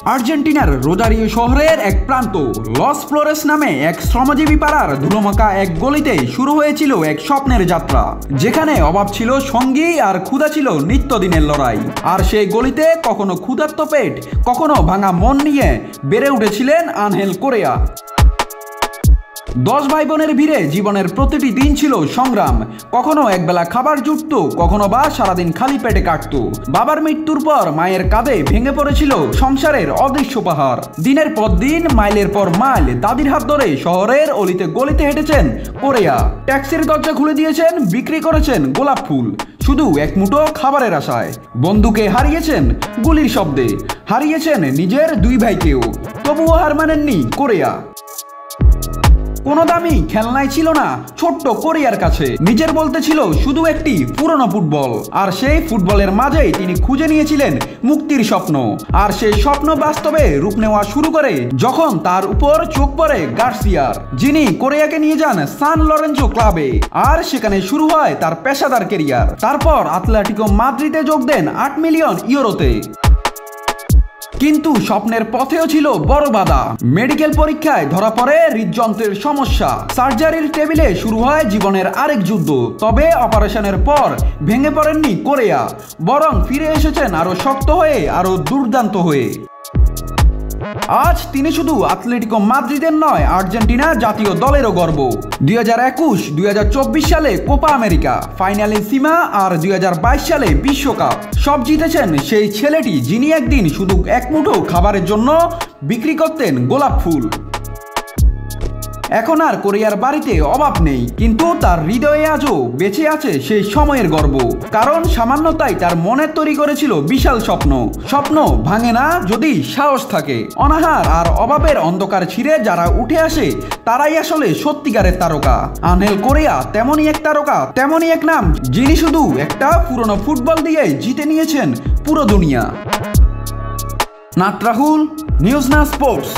আর্জেন্টিনার রোজারিও শহরের এক প্রান্ত লস ফ্লোরেস নামে এক শ্রমজীবী পাড়ার ধুলোমাখা এক গলিতে শুরু হয়েছিল এক স্বপ্নের যাত্রা, যেখানে অভাব ছিল সঙ্গী আর ক্ষুধা ছিল নিত্যদিনের লড়াই। আর সেই গলিতে কখনো ক্ষুধার্ত পেট, কখনো ভাঙা মন নিয়ে বেড়ে উঠেছিলেন আনহেল কোরেয়া। 10 ভাই বোনের ভিড়ে জীবনের প্রতিটি দিন ছিল সংগ্রাম। কখনো একবেলা খাবার জুটত, কখনো বা সারাদিন খালি পেটে কাটত। বাবার মৃত্যুর পর মায়ের কাঁধে ভেঙে পড়েছিল সংসারের অদৃশ্য পাহাড়। দিনের পর দিন, মাইলের পর মাইল দাদির হাত ধরে শহরের অলিতে গলিতে হেঁটেছেন কোরেয়া। ট্যাক্সির দরজা খুলে দিয়েছেন, বিক্রি করেছেন গোলাপ ফুল, শুধু এক মুঠো খাবারের আশায়। বন্ধুকে হারিয়েছেন গুলির শব্দে, হারিয়েছেন নিজের 2 ভাইকেও, তবুও হার মানেননি কোরেয়া। কোনো দামি খেলনাই ছিল না ছোট্ট কোরিয়ার কাছে। নিজের বলতে ছিল শুধু একটি পুরনো ফুটবল, আর সেই ফুটবলের মাঝেই তিনি খুঁজে নিয়েছিলেন মুক্তির স্বপ্ন। আর সেই স্বপ্ন বাস্তবে রূপ নেওয়া শুরু করে যখন তার উপর চোখ পড়ে গার্সিয়ার, যিনি কোরিয়াকে নিয়ে যান সান লরেঞ্জো ক্লাবে। আর সেখানে শুরু হয় তার পেশাদার কেরিয়ার। তারপর আতলেটিকো মাদ্রিদে যোগ দেন 8 মিলিয়ন ইউরোতে। কিন্তু স্বপ্নের পথেও ছিল বড় বাধা। মেডিকেল পরীক্ষায় ধরা পড়ে হৃদযন্ত্রের সমস্যা। সার্জারির টেবিলে শুরু হয় জীবনের আরেক যুদ্ধ। তবে অপারেশনের পর ভেঙে পড়েননি কোরেয়া, বরং ফিরে এসেছেন আরো শক্ত হয়ে, আরো দুর্দান্ত হয়ে। আজ তিনি শুধু আতলেটিকো মাদ্রিদের নয়, আর্জেন্টিনা জাতীয় দলেরও গর্ব। 2021, 2024 সালে কোপা আমেরিকা ফাইনালে সীমা, আর 2022 সালে বিশ্বকাপ সব জিতেছেন সেই ছেলেটি, যিনি একদিন শুধু এক মুঠো খাবারের জন্য বিক্রি করতেন গোলাপ ফুল। এখন আর কোরিয়ার বাড়িতে অভাব নেই, কিন্তু তার হৃদয়ে আজও বেঁচে আছে সেই সময়ের গর্ব। কারণ সামান্যতাই তার মনে তৈরি করেছিল বিশাল স্বপ্ন। স্বপ্ন ভাঙে না যদি সাহস থাকে। অনাহার আর অভাবের অন্ধকার ছিঁড়ে যারা উঠে আসে, তারাই আসলে সত্যিকারের তারকা। আনহেল কোরেয়া তেমনই এক তারকা, তেমনই এক নাম, যিনি শুধু একটা পুরনো ফুটবল দিয়ে জিতে নিয়েছেন পুরো দুনিয়া। নাট রাহুল, নিউজ না স্পোর্টস।